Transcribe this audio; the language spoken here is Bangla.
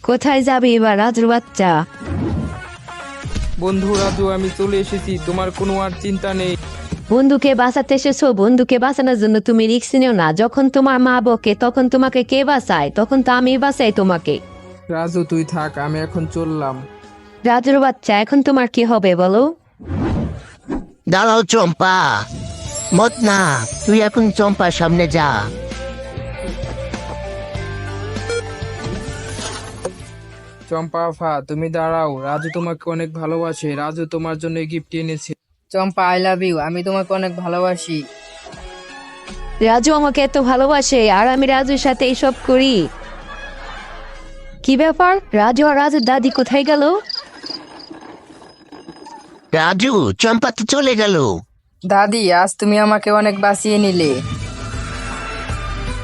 কোথায় যাবে এবার রাজুর বাচ্চা? বন্ধু রাজু, আমি চলে এসেছি, তোমার কোনো আর চিন্তা নেই। বন্ধুকে বাঁচাতে এসেছো, বন্ধুকে বাঁচানোর জন্য তুমি রিস্ক নিও না। যখন তোমার মা বকে তখন তোমাকে কে বাঁচায়? তখন তো আমি বাঁচাই তোমাকে। রাজু তুই থাক, আমি এখন চললাম। রাজুর বাচ্চা, এখন তোমার কি হবে বলো? দাঁড়াও চম্পা, মত না, তুই এখন চম্পার সামনে যা। চম্পা আফা, তুমি দাঁড়াও, রাজু তোমাকে অনেক ভালোবাসে, রাজু তোমার জন্য গিফট এনেছে। চম্পা, আই লাভ ইউ। আমি তোমাকে অনেক ভালোবাসি। রাজু আমাকে এত ভালোবাসে আর আমি রাজুর সাথে এইসব করি? কি ব্যাপার, রাজু আর রাজুর দাদি কোথায় গেল? রাজু, চম্পা তো চলে গেল। দাদি, আজ তুমি আমাকে অনেক বাঁচিয়ে নিলে।